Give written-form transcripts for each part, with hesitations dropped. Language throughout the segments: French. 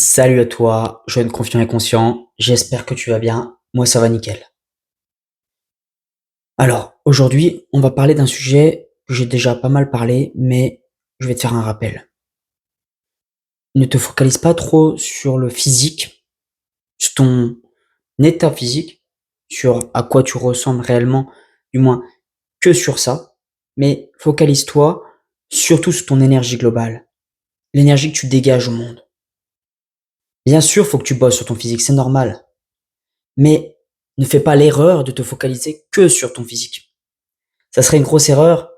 Salut à toi, jeune confiant et conscient, j'espère que tu vas bien, moi ça va nickel. Alors, aujourd'hui, on va parler d'un sujet que j'ai déjà pas mal parlé, mais je vais te faire un rappel. Ne te focalise pas trop sur le physique, sur ton état physique, sur à quoi tu ressembles réellement, du moins que sur ça, mais focalise-toi surtout sur ton énergie globale, l'énergie que tu dégages au monde. Bien sûr, faut que tu bosses sur ton physique, c'est normal. Mais ne fais pas l'erreur de te focaliser que sur ton physique. Ça serait une grosse erreur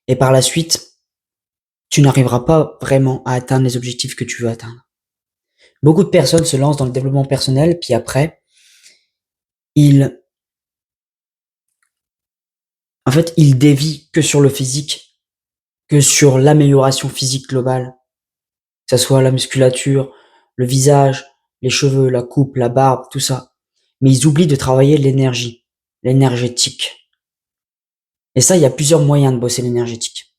et par la suite, tu n'arriveras pas vraiment à atteindre les objectifs que tu veux atteindre. Beaucoup de personnes se lancent dans le développement personnel, puis après, ils, ils dévient que sur le physique, que sur l'amélioration physique globale, que ce soit la musculature, le visage, les cheveux, la coupe, la barbe, tout ça. Mais ils oublient de travailler l'énergie, l'énergétique. Et ça, il y a plusieurs moyens de bosser l'énergétique.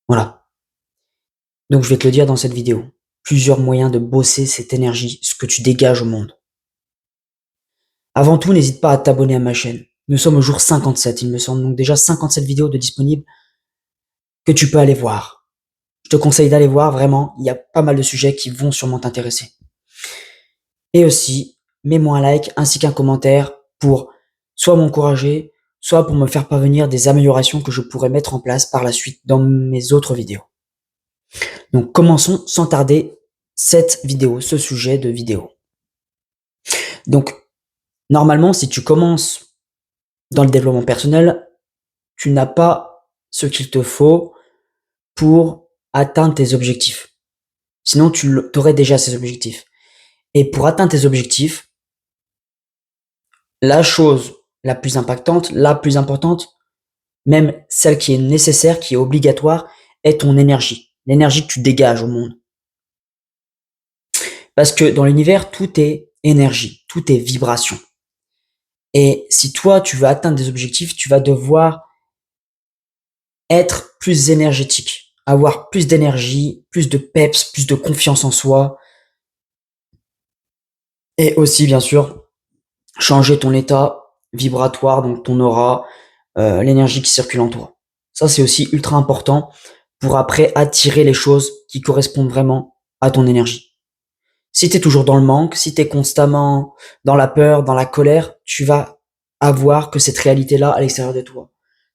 Voilà. Donc je vais te le dire dans cette vidéo. Plusieurs moyens de bosser cette énergie, ce que tu dégages au monde. Avant tout, n'hésite pas à t'abonner à ma chaîne. Nous sommes au jour 57, il me semble, donc déjà 57 vidéos de disponibles que tu peux aller voir. Je te conseille d'aller voir, vraiment, il y a pas mal de sujets qui vont sûrement t'intéresser. Et aussi, mets-moi un like ainsi qu'un commentaire pour soit m'encourager, soit pour me faire parvenir des améliorations que je pourrais mettre en place par la suite dans mes autres vidéos. Donc commençons sans tarder cette vidéo, ce sujet de vidéo. Donc normalement, si tu commences dans le développement personnel, tu n'as pas ce qu'il te faut pour atteindre tes objectifs. Sinon, tu aurais déjà ces objectifs. Et pour atteindre tes objectifs, la chose la plus impactante, la plus importante, même celle qui est nécessaire, qui est obligatoire, est ton énergie. L'énergie que tu dégages au monde. Parce que dans l'univers, tout est énergie, tout est vibration. Et si toi, tu veux atteindre des objectifs, tu vas devoir être plus énergétique, avoir plus d'énergie, plus de peps, plus de confiance en soi. Et aussi, bien sûr, changer ton état vibratoire, donc ton aura, l'énergie qui circule en toi. Ça, c'est aussi ultra important pour après attirer les choses qui correspondent vraiment à ton énergie. Si tu es toujours dans le manque, si tu es constamment dans la peur, dans la colère, tu vas avoir que cette réalité-là à l'extérieur de toi.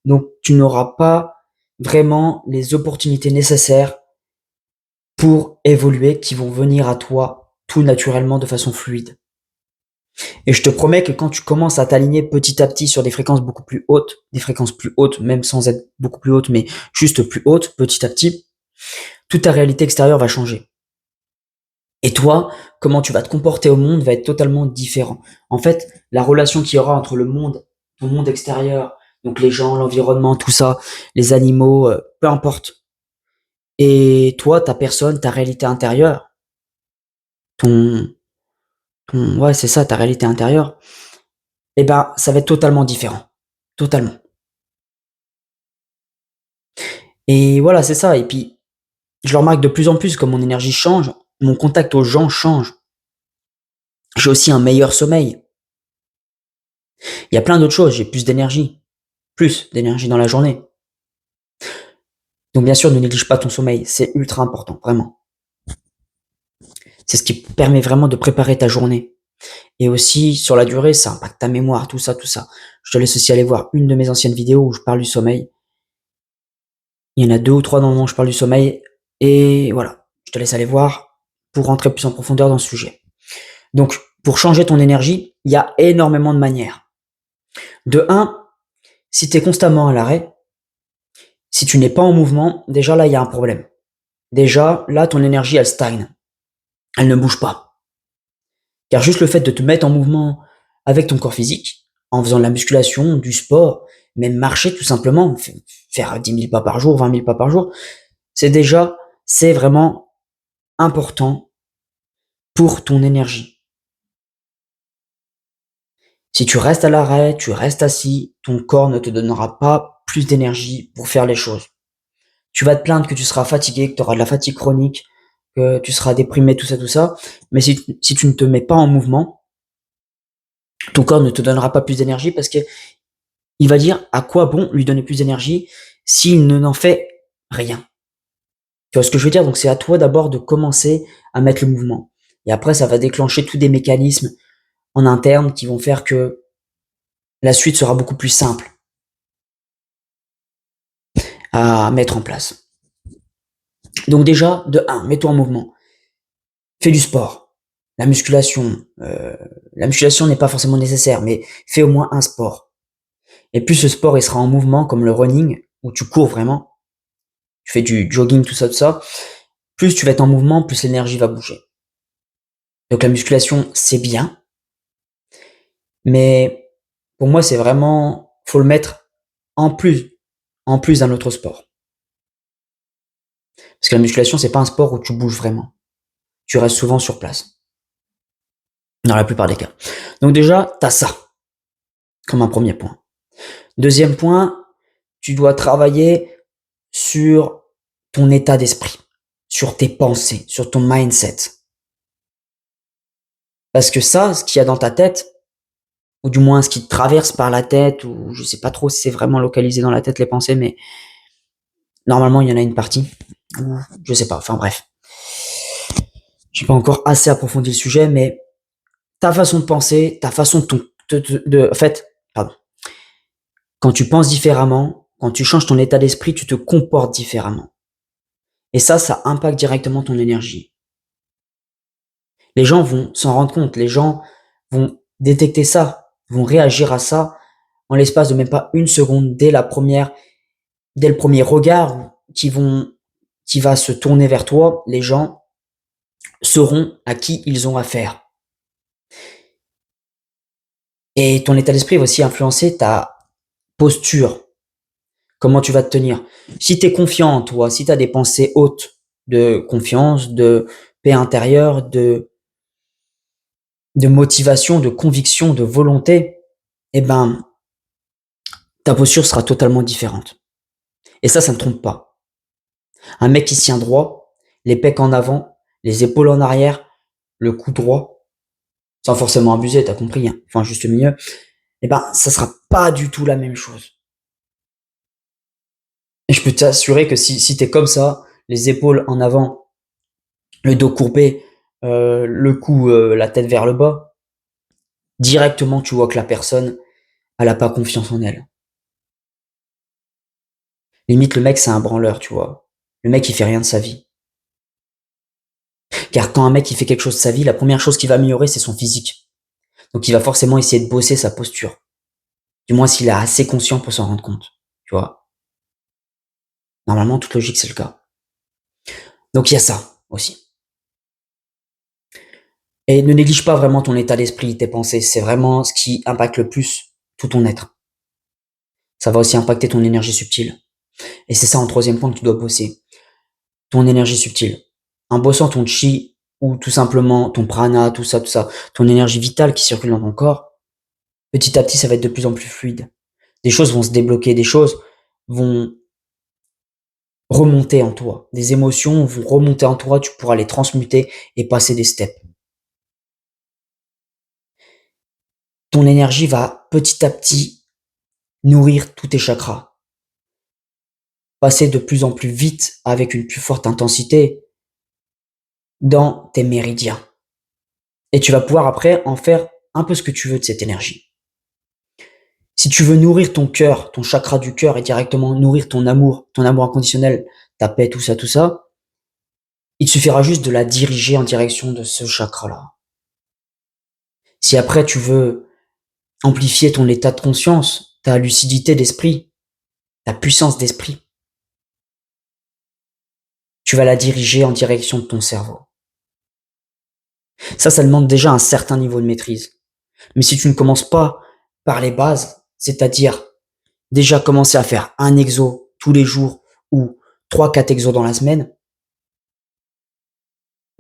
Donc, tu n'auras pas vraiment les opportunités nécessaires pour évoluer qui vont venir à toi tout naturellement de façon fluide. Et je te promets que quand tu commences à t'aligner petit à petit sur des fréquences beaucoup plus hautes, des fréquences plus hautes, même sans être beaucoup plus hautes, mais juste plus hautes, petit à petit, toute ta réalité extérieure va changer. Et toi, comment tu vas te comporter au monde va être totalement différent. En fait, la relation qu'il y aura entre le monde, ton monde extérieur, donc les gens, l'environnement, tout ça, les animaux, peu importe. Et toi, ta personne, ta réalité intérieure, ton, ouais, c'est ça, ta réalité intérieure, eh ben, ça va être totalement différent. Totalement. Et voilà, c'est ça. Et puis, je le remarque de plus en plus comme mon énergie change, mon contact aux gens change. J'ai aussi un meilleur sommeil. Il y a plein d'autres choses. J'ai plus d'énergie dans la journée. Donc bien sûr, ne néglige pas ton sommeil. C'est ultra important, vraiment. C'est ce qui permet vraiment de préparer ta journée. Et aussi, sur la durée, ça impacte ta mémoire, tout ça, tout ça. Je te laisse aussi aller voir une de mes anciennes vidéos où je parle du sommeil. Il y en a 2 ou 3 dans le moment où je parle du sommeil. Et voilà, je te laisse aller voir pour rentrer plus en profondeur dans ce sujet. Donc, pour changer ton énergie, il y a énormément de manières. De un, si tu es constamment à l'arrêt, si tu n'es pas en mouvement, déjà là, il y a un problème. Déjà, là, ton énergie, elle stagne. Elle ne bouge pas. Car juste le fait de te mettre en mouvement avec ton corps physique, en faisant de la musculation, du sport, même marcher tout simplement, faire 10 000 pas par jour, 20 000 pas par jour, c'est vraiment important pour ton énergie. Si tu restes à l'arrêt, tu restes assis, ton corps ne te donnera pas plus d'énergie pour faire les choses. Tu vas te plaindre que tu seras fatigué, que tu auras de la fatigue chronique, que tu seras déprimé, tout ça. Mais si tu ne te mets pas en mouvement, ton corps ne te donnera pas plus d'énergie parce que il va dire à quoi bon lui donner plus d'énergie s'il ne n'en fait rien. Tu vois ce que je veux dire? Donc c'est à toi d'abord de commencer à mettre le mouvement. Et après, ça va déclencher tous des mécanismes en interne qui vont faire que la suite sera beaucoup plus simple à mettre en place. Donc déjà, de 1, mets-toi en mouvement. Fais du sport. La musculation, la musculation n'est pas forcément nécessaire, mais fais au moins un sport. Et plus ce sport il sera en mouvement, comme le running, où tu cours vraiment, tu fais du jogging, tout ça, plus tu vas être en mouvement, plus l'énergie va bouger. Donc la musculation, c'est bien, mais pour moi, c'est vraiment, faut le mettre en plus, en plus d'un autre sport. Parce que la musculation, c'est pas un sport où tu bouges vraiment. Tu restes souvent sur place. Dans la plupart des cas. Donc déjà, t'as ça, comme un premier point. Deuxième point, tu dois travailler sur ton état d'esprit, sur tes pensées, sur ton mindset. Parce que ça, ce qu'il y a dans ta tête, ou du moins ce qui te traverse par la tête, ou je sais pas trop si c'est vraiment localisé dans la tête les pensées, mais normalement il y en a une partie. Je sais pas, enfin bref. J'ai pas encore assez approfondi le sujet, mais ta façon de penser, ta façon en fait, pardon. Quand tu penses différemment, quand tu changes ton état d'esprit, tu te comportes différemment. Et ça impacte directement ton énergie. Les gens vont s'en rendre compte, les gens vont détecter ça, vont réagir à ça en l'espace de même pas une seconde, dès le premier regard qui va se tourner vers toi, les gens sauront à qui ils ont affaire. Et ton état d'esprit va aussi influencer ta posture, comment tu vas te tenir. Si tu es confiant en toi, si tu as des pensées hautes de confiance, de paix intérieure, de motivation, de conviction, de volonté, eh ben, ta posture sera totalement différente. Et ça ne trompe pas. Un mec qui se tient droit, les pecs en avant, les épaules en arrière, le cou droit, sans forcément abuser, t'as compris, hein, enfin juste milieu, eh ben, ça sera pas du tout la même chose. Et je peux t'assurer que si t'es comme ça, les épaules en avant, le dos courbé, le cou, la tête vers le bas, directement tu vois que la personne, elle a pas confiance en elle. Limite, le mec, c'est un branleur, tu vois. Le mec, il fait rien de sa vie. Car quand un mec, il fait quelque chose de sa vie, la première chose qu'il va améliorer, c'est son physique. Donc, il va forcément essayer de bosser sa posture. Du moins, s'il est assez conscient pour s'en rendre compte. Tu vois. Normalement, toute logique, c'est le cas. Donc, il y a ça aussi. Et ne néglige pas vraiment ton état d'esprit, tes pensées. C'est vraiment ce qui impacte le plus tout ton être. Ça va aussi impacter ton énergie subtile. Et c'est ça en troisième point que tu dois bosser. Ton énergie subtile. En bossant ton chi ou tout simplement ton prana, tout ça, ton énergie vitale qui circule dans ton corps, petit à petit, ça va être de plus en plus fluide. Des choses vont se débloquer, des choses vont remonter en toi. Des émotions vont remonter en toi, tu pourras les transmuter et passer des steps. Ton énergie va petit à petit nourrir tous tes chakras. Passer de plus en plus vite avec une plus forte intensité dans tes méridiens. Et tu vas pouvoir après en faire un peu ce que tu veux de cette énergie. Si tu veux nourrir ton cœur, ton chakra du cœur et directement nourrir ton amour inconditionnel, ta paix, tout ça, il te suffira juste de la diriger en direction de ce chakra-là. Si après tu veux amplifier ton état de conscience, ta lucidité d'esprit, ta puissance d'esprit, tu vas la diriger en direction de ton cerveau. Ça demande déjà un certain niveau de maîtrise. Mais si tu ne commences pas par les bases, c'est-à-dire déjà commencer à faire un exo tous les jours ou 3-4 exos dans la semaine,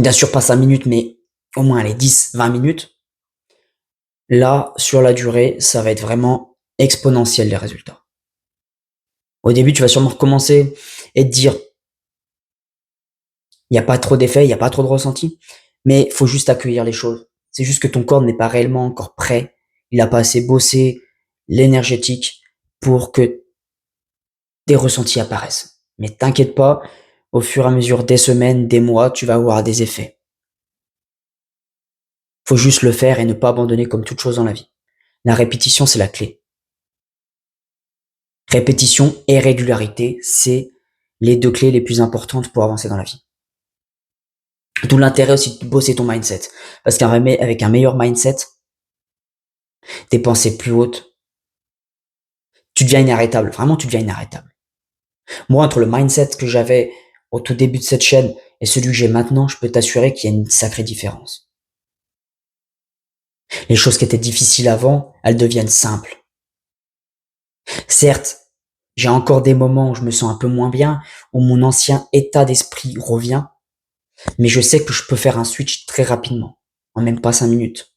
bien sûr pas 5 minutes, mais au moins les 10-20 minutes, là, sur la durée, ça va être vraiment exponentiel les résultats. Au début, tu vas sûrement recommencer et te dire, Il n'y a pas trop d'effets, il n'y a pas trop de ressenti, mais il faut juste accueillir les choses. C'est juste que ton corps n'est pas réellement encore prêt, il n'a pas assez bossé l'énergétique pour que des ressentis apparaissent. Mais t'inquiète pas, au fur et à mesure des semaines, des mois, tu vas avoir des effets. Faut juste le faire et ne pas abandonner comme toute chose dans la vie. La répétition, c'est la clé. Répétition et régularité, c'est les deux clés les plus importantes pour avancer dans la vie. D'où l'intérêt aussi de bosser ton mindset. Parce qu'avec un meilleur mindset, tes pensées plus hautes, tu deviens inarrêtable. Vraiment, tu deviens inarrêtable. Moi, entre le mindset que j'avais au tout début de cette chaîne et celui que j'ai maintenant, je peux t'assurer qu'il y a une sacrée différence. Les choses qui étaient difficiles avant, elles deviennent simples. Certes, j'ai encore des moments où je me sens un peu moins bien, où mon ancien état d'esprit revient, mais je sais que je peux faire un switch très rapidement, en même pas 5 minutes.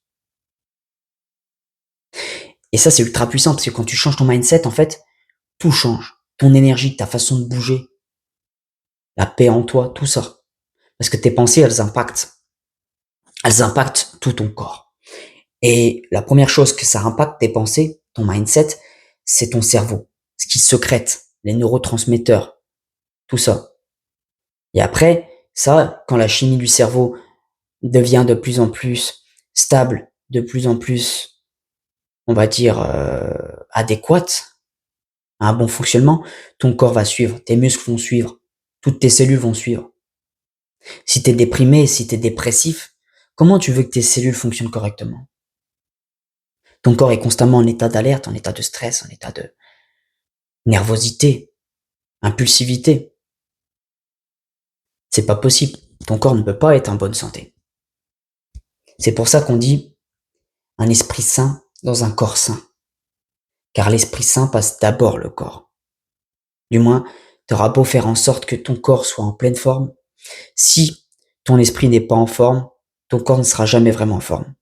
Et ça, c'est ultra puissant, parce que quand tu changes ton mindset, en fait, tout change. Ton énergie, ta façon de bouger, la paix en toi, tout ça. Parce que tes pensées, elles impactent tout ton corps. Et la première chose que ça impacte tes pensées, ton mindset, c'est ton cerveau. Ce qui sécrète, les neurotransmetteurs, tout ça. Et après, ça, quand la chimie du cerveau devient de plus en plus stable, de plus en plus, on va dire, adéquate à un bon fonctionnement, ton corps va suivre, tes muscles vont suivre, toutes tes cellules vont suivre. Si t'es déprimé, si t'es dépressif, comment tu veux que tes cellules fonctionnent correctement? Ton corps est constamment en état d'alerte, en état de stress, en état de nervosité, impulsivité. C'est pas possible. Ton corps ne peut pas être en bonne santé. C'est pour ça qu'on dit un esprit sain dans un corps sain. Car l'esprit sain passe d'abord le corps. Du moins, tu auras beau faire en sorte que ton corps soit en pleine forme. Si ton esprit n'est pas en forme, ton corps ne sera jamais vraiment en forme.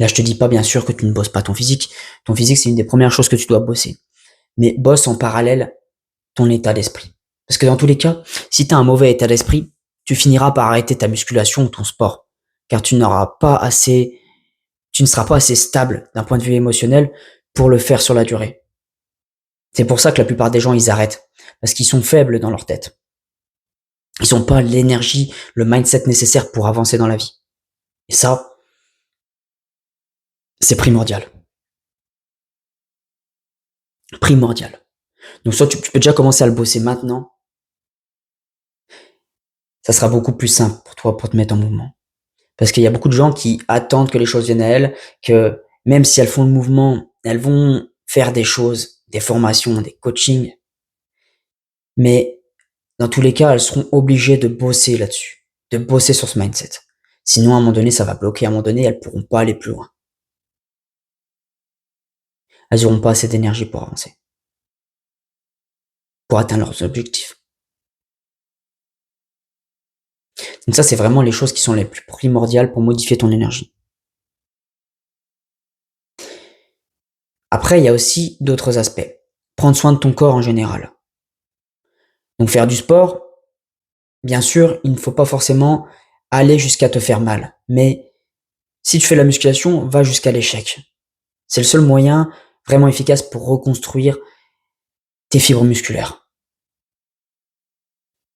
Là, je te dis pas bien sûr que tu ne bosses pas ton physique. Ton physique, c'est une des premières choses que tu dois bosser. Mais bosse en parallèle ton état d'esprit. Parce que dans tous les cas, si tu as un mauvais état d'esprit, tu finiras par arrêter ta musculation ou ton sport. Car tu ne seras pas assez stable d'un point de vue émotionnel pour le faire sur la durée. C'est pour ça que la plupart des gens, ils arrêtent. Parce qu'ils sont faibles dans leur tête. Ils n'ont pas l'énergie, le mindset nécessaire pour avancer dans la vie. Et ça, c'est primordial. Primordial. Donc soit tu peux déjà commencer à le bosser maintenant. Ça sera beaucoup plus simple pour toi pour te mettre en mouvement. Parce qu'il y a beaucoup de gens qui attendent que les choses viennent à elles, que même si elles font le mouvement, elles vont faire des choses, des formations, des coachings. Mais dans tous les cas, elles seront obligées de bosser là-dessus, de bosser sur ce mindset. Sinon, à un moment donné, ça va bloquer. À un moment donné, elles pourront pas aller plus loin. Elles n'auront pas assez d'énergie pour avancer, pour atteindre leurs objectifs. Donc ça, c'est vraiment les choses qui sont les plus primordiales pour modifier ton énergie. Après, il y a aussi d'autres aspects. Prendre soin de ton corps en général. Donc faire du sport, bien sûr, il ne faut pas forcément aller jusqu'à te faire mal. Mais si tu fais la musculation, va jusqu'à l'échec. C'est le seul moyen vraiment efficace pour reconstruire tes fibres musculaires.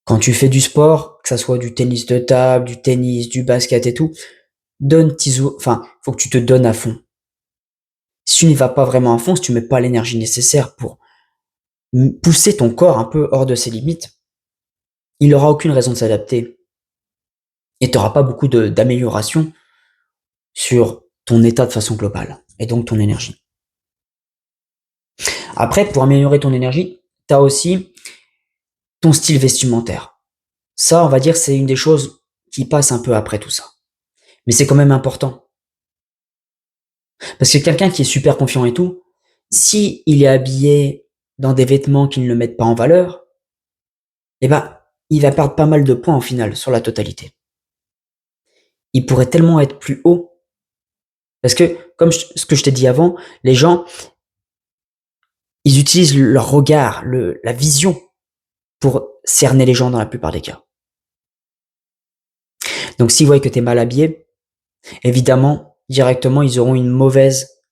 Quand tu fais du sport, que ça soit du tennis de table, du tennis, du basket et tout, faut que tu te donnes à fond. Si tu n'y vas pas vraiment à fond, si tu mets pas l'énergie nécessaire pour pousser ton corps un peu hors de ses limites, il n'aura aucune raison de s'adapter. Et tu n'auras pas beaucoup d'amélioration sur ton état de façon globale, et donc ton énergie. Après, pour améliorer ton énergie, tu as aussi ton style vestimentaire. Ça, on va dire, c'est une des choses qui passe un peu après tout ça. Mais c'est quand même important. Parce que quelqu'un qui est super confiant et tout, si il est habillé dans des vêtements qui ne le mettent pas en valeur, eh ben, il va perdre pas mal de points au final sur la totalité. Il pourrait tellement être plus haut. Parce que, comme ce que je t'ai dit avant, les gens, ils utilisent leur regard, la vision pour cerner les gens dans la plupart des cas. Donc s'ils voient que tu es mal habillé, évidemment, directement, ils auront une mauvaise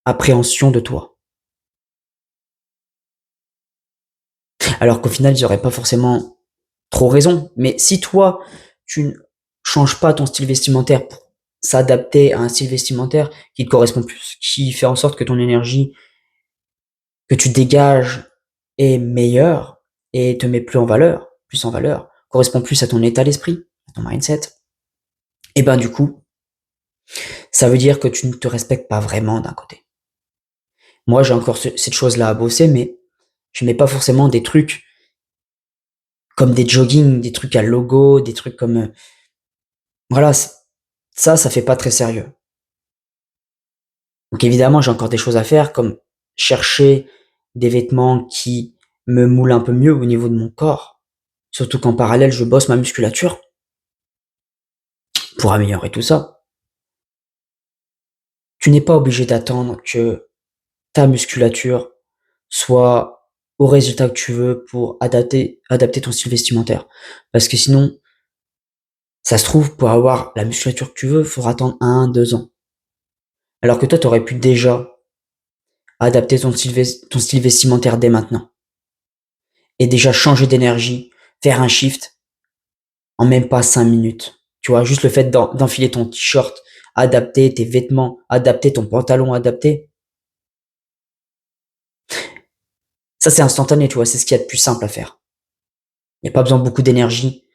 appréhension de toi. Alors qu'au final, ils auraient pas forcément trop raison. Mais si toi, tu ne changes pas ton style vestimentaire pour s'adapter à un style vestimentaire qui te correspond plus, qui fait en sorte que ton énergie que tu dégages est meilleure et te met plus en valeur, correspond plus à ton état d'esprit, à ton mindset, et ben du coup, ça veut dire que tu ne te respectes pas vraiment d'un côté. Moi, j'ai encore cette chose-là à bosser, mais je mets pas forcément des trucs comme des jogging, des trucs à logo, des trucs comme voilà, ça fait pas très sérieux. Donc évidemment, j'ai encore des choses à faire, comme chercher des vêtements qui me moulent un peu mieux au niveau de mon corps. Surtout qu'en parallèle, je bosse ma musculature pour améliorer tout ça. Tu n'es pas obligé d'attendre que ta musculature soit au résultat que tu veux pour adapter ton style vestimentaire. Parce que sinon, ça se trouve, pour avoir la musculature que tu veux, il faudra attendre 1, 2 ans. Alors que toi, tu aurais pu déjà adapter ton style vestimentaire dès maintenant. Et déjà changer d'énergie, faire un shift en même pas 5 minutes. Tu vois, juste le fait d'enfiler ton t-shirt, adapter tes vêtements, adapter ton pantalon, adapter. Ça, c'est instantané, tu vois, c'est ce qu'il y a de plus simple à faire. Il n'y a pas besoin de beaucoup d'énergie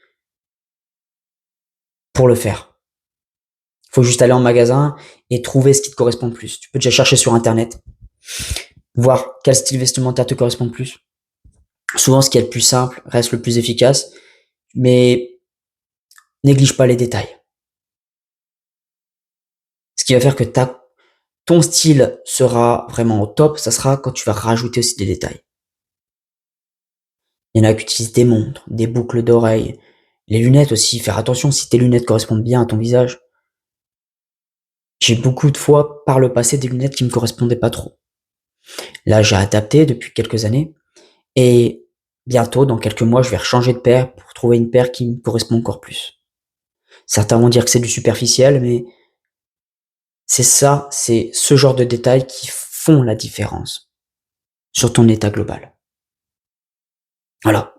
pour le faire. Il faut juste aller en magasin et trouver ce qui te correspond le plus. Tu peux déjà chercher sur Internet, voir quel style vestimentaire te correspond le plus. Souvent, ce qui est le plus simple reste le plus efficace, mais néglige pas les détails. Ce qui va faire que ton style sera vraiment au top, ça sera quand tu vas rajouter aussi des détails. Il y en a qui utilisent des montres, des boucles d'oreilles, les lunettes aussi, faire attention si tes lunettes correspondent bien à ton visage. J'ai beaucoup de fois par le passé des lunettes qui me correspondaient pas trop. Là, j'ai adapté depuis quelques années et bientôt, dans quelques mois, je vais changer de paire pour trouver une paire qui me correspond encore plus. Certains vont dire que c'est du superficiel, mais c'est ce genre de détails qui font la différence sur ton état global. Voilà.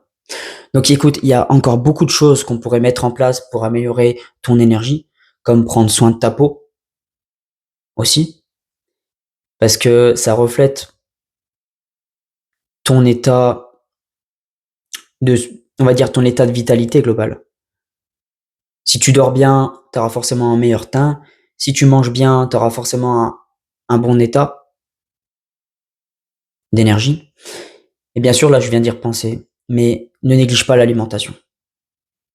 Donc écoute, il y a encore beaucoup de choses qu'on pourrait mettre en place pour améliorer ton énergie, comme prendre soin de ta peau aussi, parce que ça reflète ton état de, on va dire ton état de vitalité global. Si tu dors bien, tu auras forcément un meilleur teint. Si tu manges bien, tu auras forcément un bon état d'énergie. Et bien sûr, là, je viens d'y repenser, mais ne néglige pas l'alimentation,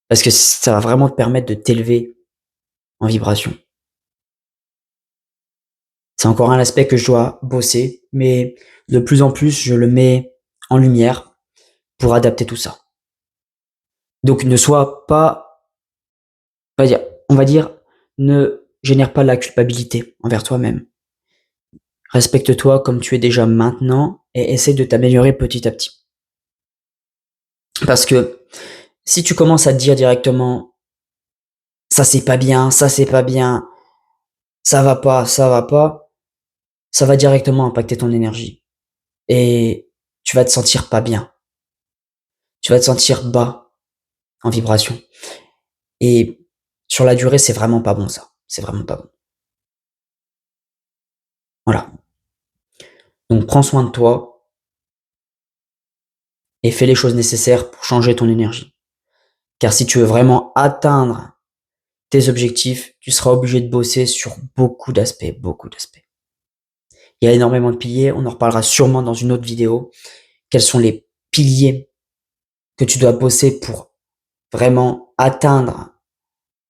parce que ça va vraiment te permettre de t'élever en vibration. C'est encore un aspect que je dois bosser, mais de plus en plus, je le mets en lumière pour adapter tout ça. Donc ne sois pas, on va dire, ne génère pas la culpabilité envers toi-même. Respecte-toi comme tu es déjà maintenant et essaie de t'améliorer petit à petit. Parce que si tu commences à te dire directement ça c'est pas bien, ça va pas, ça va directement impacter ton énergie. Et tu vas te sentir pas bien. Tu vas te sentir bas en vibration. Et sur la durée, c'est vraiment pas bon ça. C'est vraiment pas bon. Voilà. Donc prends soin de toi et fais les choses nécessaires pour changer ton énergie. Car si tu veux vraiment atteindre tes objectifs, tu seras obligé de bosser sur beaucoup d'aspects, beaucoup d'aspects. Il y a énormément de piliers, on en reparlera sûrement dans une autre vidéo. Quels sont les piliers que tu dois bosser pour vraiment atteindre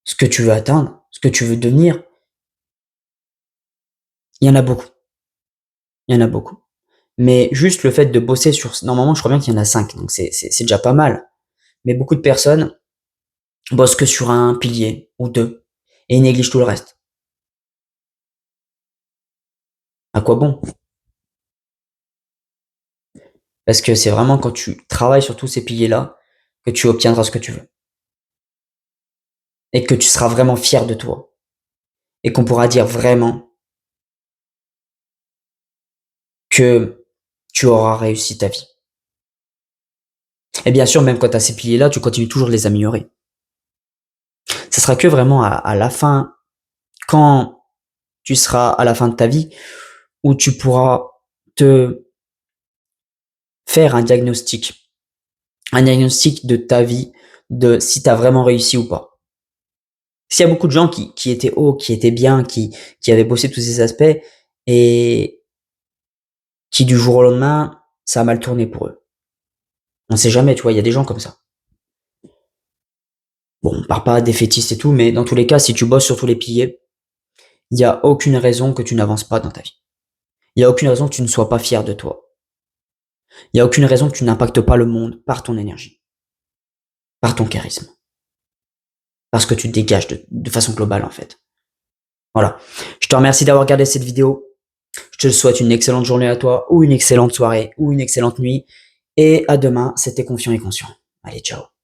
ce que tu veux atteindre, ce que tu veux devenir? Il y en a beaucoup. Il y en a beaucoup. Mais juste le fait de bosser sur, normalement, je crois bien qu'il y en a 5, donc c'est déjà pas mal. Mais beaucoup de personnes bossent que sur un pilier ou deux et ils négligent tout le reste. À quoi bon? Parce que c'est vraiment quand tu travailles sur tous ces piliers-là que tu obtiendras ce que tu veux. et que tu seras vraiment fier de toi et qu'on pourra dire vraiment que tu auras réussi ta vie. Et bien sûr, même quand tu as ces piliers-là, tu continues toujours de les améliorer. Ce sera que vraiment à la fin, quand tu seras à la fin de ta vie, où tu pourras te faire un diagnostic de ta vie, de si tu as vraiment réussi ou pas. S'il y a beaucoup de gens qui étaient hauts, qui étaient bien, qui avaient bossé tous ces aspects et qui du jour au lendemain, ça a mal tourné pour eux. On sait jamais, tu vois, il y a des gens comme ça. Bon, on part pas défaitiste et tout, mais dans tous les cas, si tu bosses sur tous les piliers, il y a aucune raison que tu n'avances pas dans ta vie. Il y a aucune raison que tu ne sois pas fier de toi. Il y a aucune raison que tu n'impactes pas le monde par ton énergie, par ton charisme, parce que tu te dégages de façon globale en fait. Voilà. Je te remercie d'avoir regardé cette vidéo. Je te souhaite une excellente journée à toi, ou une excellente soirée, ou une excellente nuit. Et à demain, c'était Confiant et Conscient. Allez, ciao.